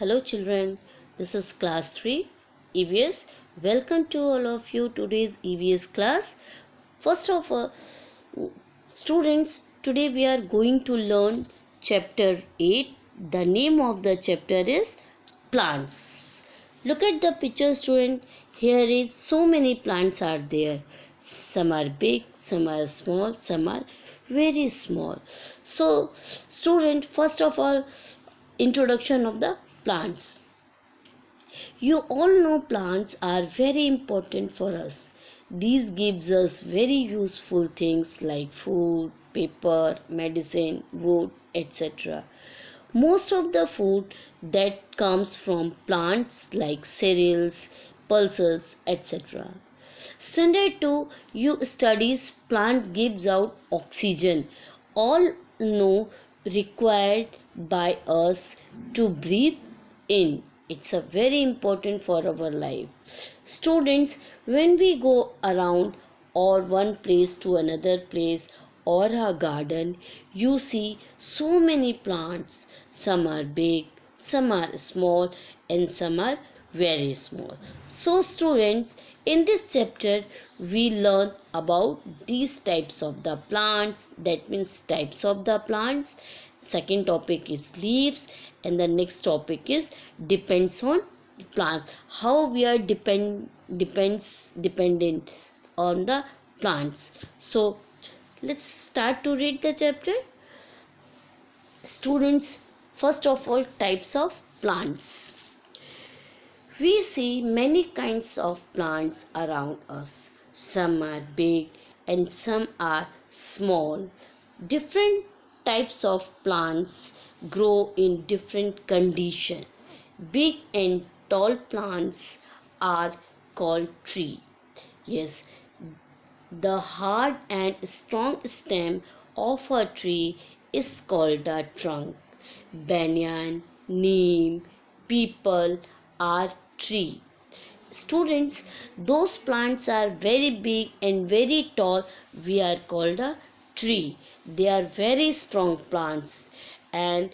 Hello children, this is class 3 EVS. Welcome to all of you today's EVS class. First of all, students, today we are going to learn chapter 8. The name of the chapter is plants. Look at the picture student. Here is so many plants are there. Some are big, some are small, some are very small. So student, first of all, introduction of the plants. You all know plants are very important for us. These gives us very useful things like food, paper, medicine, wood, etc. Most of the food that comes from plants like cereals, pulses, etc. Standard 2, you studies plant gives out oxygen. All know required by us to breathe in. It's a very important for our life. Students, when we go around or one place to another place or a garden, you see so many plants. Some are big, some are small, and some are very small. So students, in this chapter we learn about these types of the plants, that means types of the plants. Second topic is leaves, and the next topic is depends on plants, how we are dependent on the plants. So let's start to read the chapter. Students, first of all, types of plants. We see many kinds of plants around us. Some are big and some are small. Different types of plants grow in different conditions. Big and tall plants are called tree. Yes, the hard and strong stem of a tree is called a trunk. Banyan, neem, peepal are tree. Students, those plants are very big and very tall. We are called a tree. They are very strong plants, and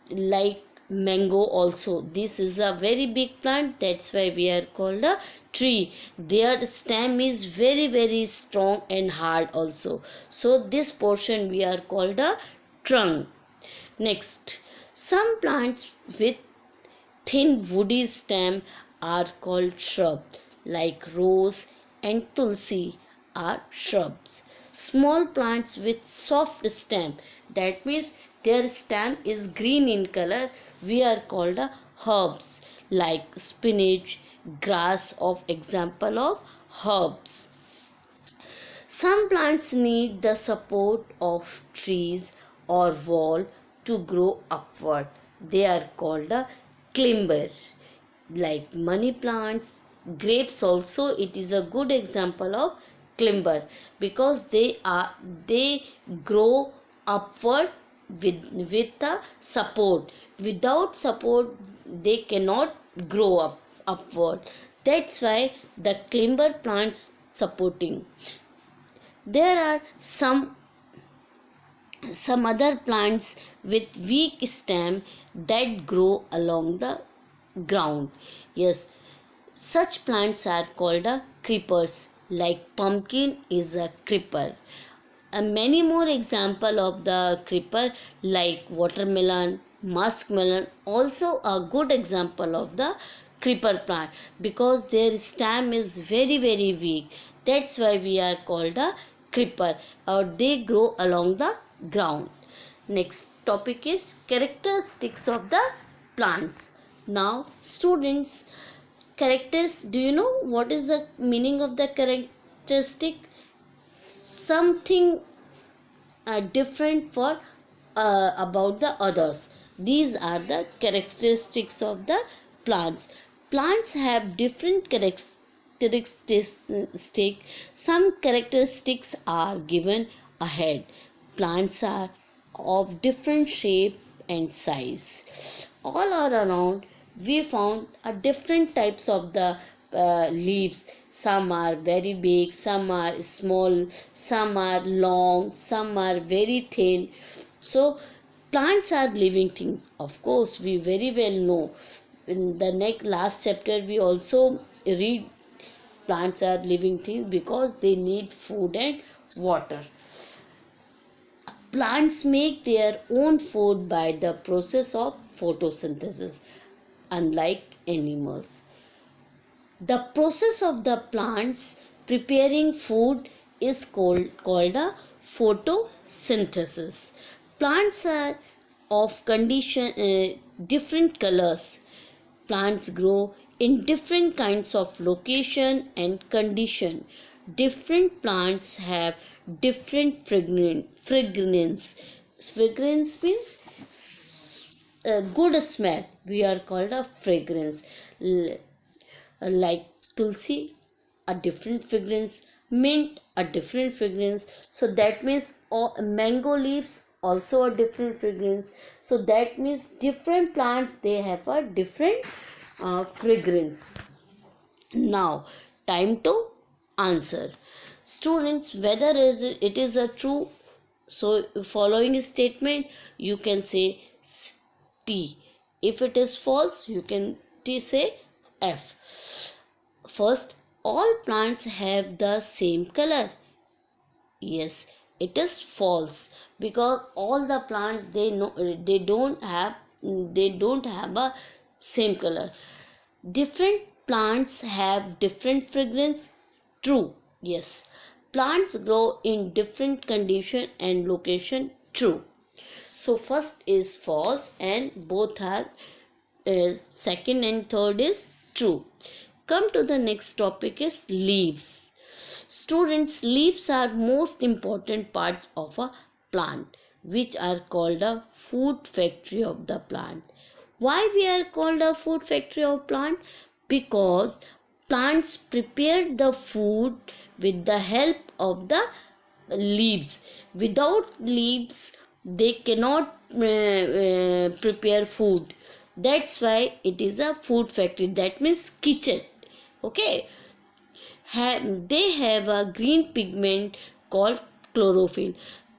like mango also, this is a very big plant, that's why we are called a tree. Their stem is very strong and hard also, so this portion we are called a trunk. Next, some plants with thin woody stem are called shrub, like rose and tulsi are shrubs. Small plants with soft stem, that means their stem is green in color, we are called herbs, like spinach, grass of example of herbs. Some plants need the support of trees or wall to grow upward. They are called a climber, like money plants. Grapes also, it is a good example of climber, because they grow upward with the support. Without support they cannot grow upward. That's why the climber plants supporting. There are some other plants with weak stem that grow along the ground. Yes, such plants are called creepers, like pumpkin is a creeper. And many more example of the creeper like watermelon, muskmelon also a good example of the creeper plant, because their stem is very weak. That's why we are called a creeper, or they grow along the ground. Next topic is characteristics of the plants. Now students, characters, do you know what is the meaning of the characteristic? Something different for about the others. These are the characteristics of the plants. Plants have different characteristics. Some characteristics are given ahead. Plants are of different shape and size. All around we found different types of the leaves. Some are very big, some are small, some are long, some are very thin. So Plants are living things. Of course, we very well know. In the last chapter, we also read plants are living things because they need food and water. Plants make their own food by the process of photosynthesis, unlike animals. The process of the plants preparing food is called a photosynthesis. Plants are of different colors. Plants grow in different kinds of location and condition. Different plants have different fragrance. Fragrance means good smell. We are called a fragrance. Like tulsi, a different fragrance. Mint, a different fragrance. So that means mango leaves also a different fragrance. So that means different plants, they have a different fragrance. Now time to answer. Students, whether it is a true, so following statement you can say T. If it is false, you can say F. First, all plants have the same color. Yes, it is false, because all the plants, they don't have a same color. Different plants have different fragrance. True. Yes. Plants grow in different condition and location. True. So first is false and both are second and third is true. Come to the next topic is leaves. Students, leaves are most important parts of a plant, which are called a food factory of the plant. Why we are called a food factory of plant? Because plants prepare the food with the help of the leaves. Without leaves, they cannot prepare food. That's why it is a food factory. That means kitchen. Okay. They have a green pigment called chlorophyll.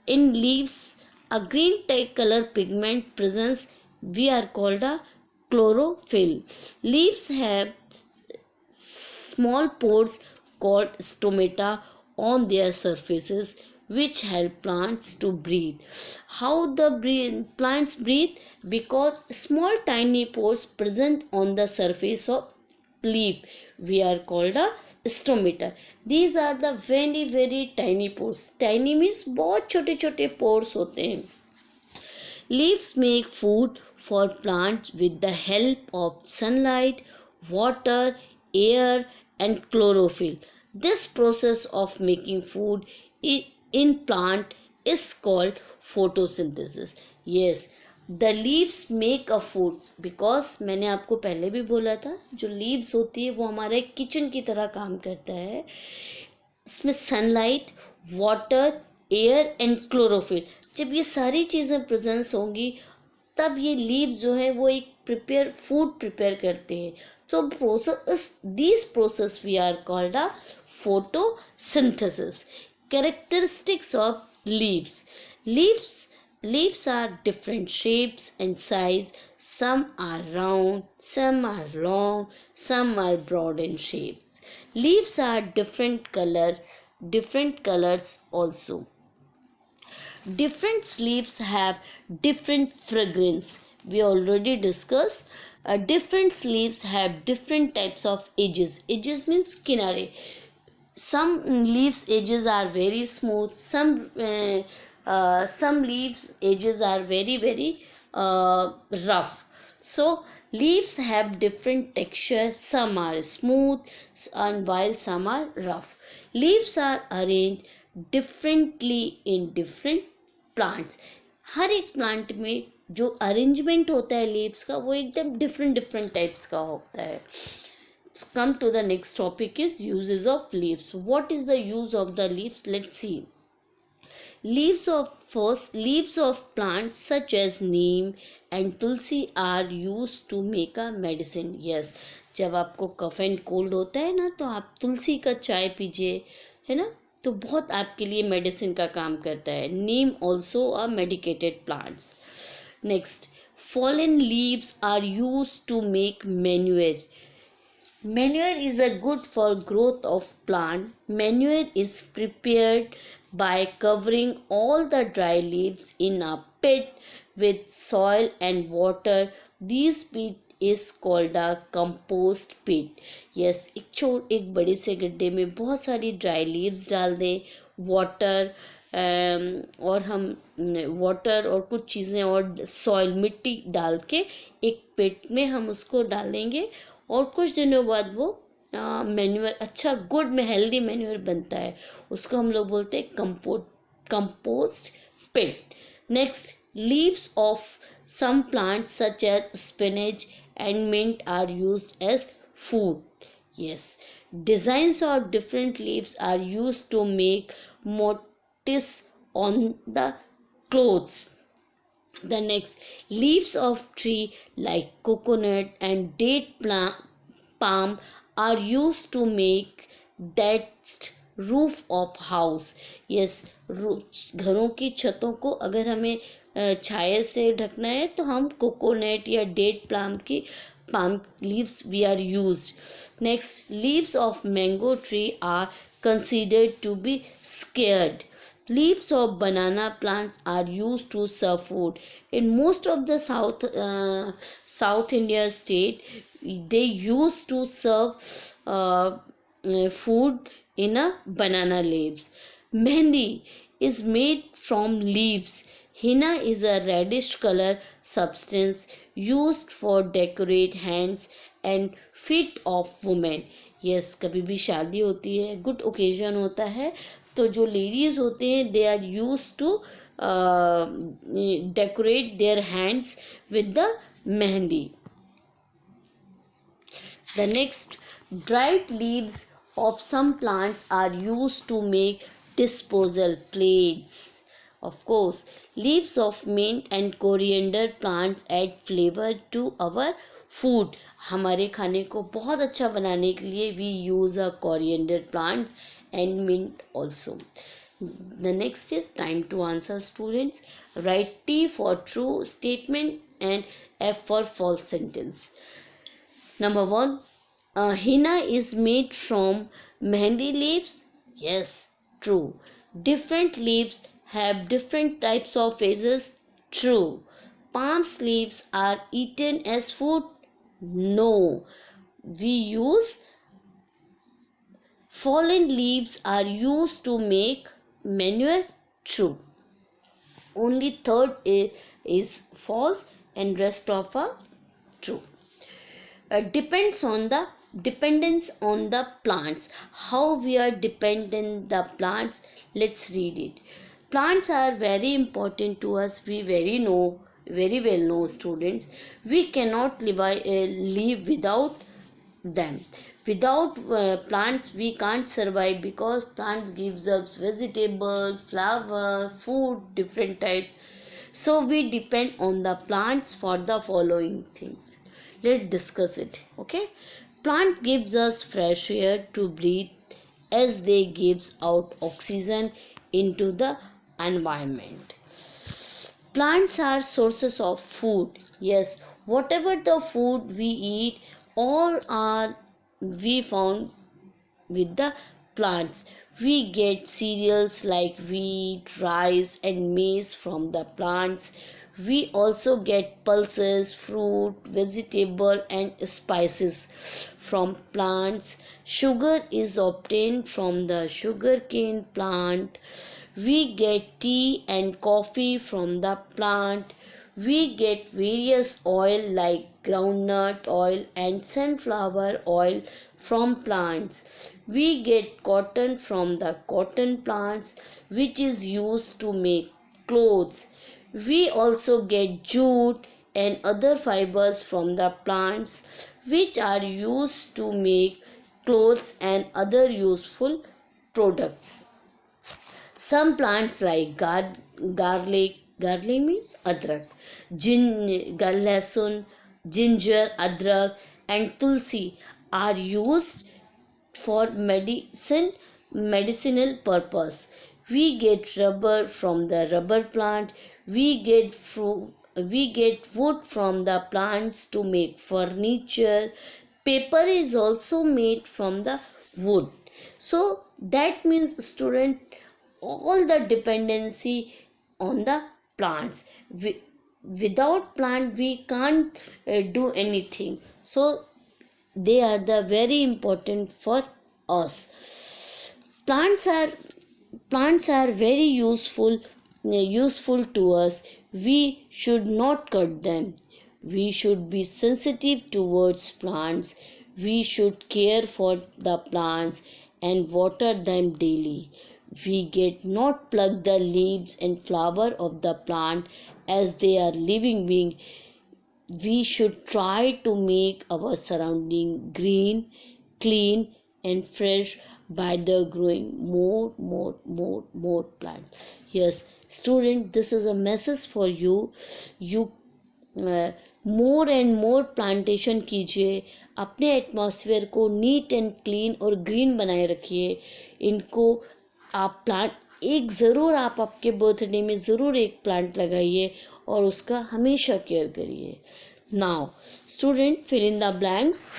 In leaves, a green color pigment presence, we are called a chlorophyll. Leaves have small pores called stomata on their surfaces, which help plants to breathe. How the plants breathe? Because small tiny pores present on the surface of leaf, we are called a stomata. These are the very tiny pores. Tiny means बहुत छोटे छोटे pores होते हैं. Leaves make food for plants with the help of sunlight, water, air, and chlorophyll. This process of making food in plant is called photosynthesis. Yes, the leaves make a food, because मैंने आपको पहले भी बोला था, जो leaves होती है वो हमारे किचन की तरह काम करता है. इसमें sunlight, water, air and chlorophyll, जब ये सारी चीज़ें प्रेजेंस होंगी तब ये लीव जो है वो एक फूड प्रिपेयर करते हैं. तो this process we are called a photosynthesis. Characteristics of leaves are different shapes and size. Some are round, some are long, some are broad in shapes. Leaves are different colors also. Different leaves have different fragrance. We already discussed. Different leaves have different types of edges. Edges means kinare. Some leaves edges are very smooth. Some leaves edges are very rough. So leaves have different texture. Some are smooth and while some are rough. Leaves are arranged differently in different plants. हर एक plant में जो arrangement होता है leaves का वो एकदम different types का होता है. Come to the next topic is uses of leaves. What is the use of the leaves? Let's see. Leaves of plants such as neem and tulsi are used to make a medicine. Yes, जब आपको cough and cold होता है ना तो आप तुलसी का चाय पीजिए, है ना, तो बहुत आपके लिए मेडिसिन का काम करता है. Neem also a medicated plants. Next, fallen leaves are used to make manure. Manure is a good for growth of plant. Manure is prepared by covering all the dry leaves in a pit with soil and water. This pit is called a compost pit. Yes, एक बड़े से गड्ढे में बहुत सारी dry leaves डाल दें, water और हम वाटर और कुछ चीज़ें और सॉइल मिट्टी डाल के एक पिट में हम उसको डालेंगे और कुछ दिनों बाद वो मैन्यूअर अच्छा गुड में हेल्दी मैन्यूअर बनता है. उसको हम लोग बोलते हैं compost pit. Next, leaves of some plants such as spinach and mint are used as food. Yes, designs of different leaves are used to make motifs on the clothes. The next, leaves of tree like coconut and palm are used to make thatched roof of house. Yes, घरों की छतों को अगर हमें छाये से ढकना है तो हम कोकोनट या date palm leaves we are used. Next, leaves of mango tree are considered to be scared. Leaves of banana plants are used to serve food. In most of the South India state, they used to serve food in a banana leaves. Mehndi is made from leaves. Henna is a reddish color substance used for decorate hands and feet of women. Yes, कभी भी शादी होती है, good occasion होता है, तो जो ladies होते हैं they are use to decorate their hands with the mehndi. The next, dried leaves of some plants are used to make disposal plates. Of course, leaves of mint and coriander plants add flavor to our food. हमारे खाने को बहुत अच्छा बनाने के लिए we use a coriander plant and mint also. The next is time to answer, students. Write T for true statement and F for false sentence. Number 1, henna is made from mehendi leaves. Yes, true. Different leaves have different types of phases. True. Palm leaves are eaten as food. No. We use fallen leaves are used to make manure. True. Only third is false and rest of are true. Dependence on the plants. How we are dependent the plants? Let's read it. Plants are very important to us. We very well know, students. We cannot live without them. Without plants we can't survive, because plants gives us vegetables, flower, food, different types. So we depend on the plants for the following things. Let's discuss it. Okay, plant gives us fresh air to breathe as they gives out oxygen into the environment. Plants are sources of food. Yes, whatever the food we eat, all are we found with the plants. We get cereals like wheat, rice and maize from the plants. We also get pulses, fruit, vegetable and spices from plants. Sugar is obtained from the sugarcane plant. We get tea and coffee from the plant. We get various oil like groundnut oil and sunflower oil from plants. We get cotton from the cotton plants, which is used to make clothes. We also get jute and other fibers from the plants, which are used to make clothes and other useful products. Some plants like garlic means adrak, lasun, ginger, adrak and tulsi are used for medicinal purpose. We get rubber from the rubber plant. We get we get wood from the plants to make furniture. Paper is also made from the wood. So that means, student, all the dependency on the plants. Without plant we can't do anything. So they are the very important for us. Plants are very useful to us. We should not cut them. We should be sensitive towards plants. We should care for the plants and water them daily. We get not pluck the leaves and flower of the plant as they are living being. We should try to make our surrounding green, clean, and fresh by the growing more plants. Yes, student, this is a message for you. You more and more plantation कीजिए, अपने atmosphere को neat and clean और green बनाए रखिए. इनको आप plant एक ज़रूर आप आपके बर्थडे में ज़रूर एक प्लांट लगाइए और उसका हमेशा केयर करिए. Now student, fill in the blanks.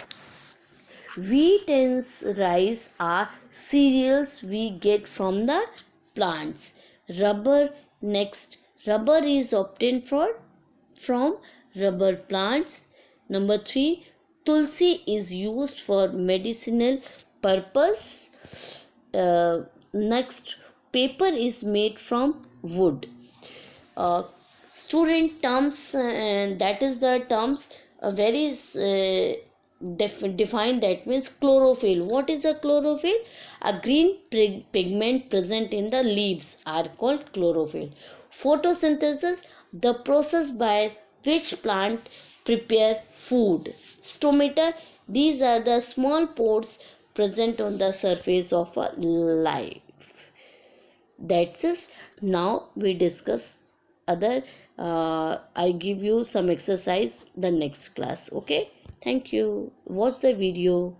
Wheat and rice are cereals we get from the plants. Rubber is obtained from rubber plants. Number 3, tulsi is used for medicinal purpose. Next, paper is made from wood. Student terms, that is the terms very defined. That means chlorophyll. What is a chlorophyll? A green pigment present in the leaves are called chlorophyll. Photosynthesis, the process by which plant prepare food. Stomata, these are the small pores present on the surface of a life. That's it. Now we discuss other. I give you some exercise the next class. Okay. Thank you. Watch the video.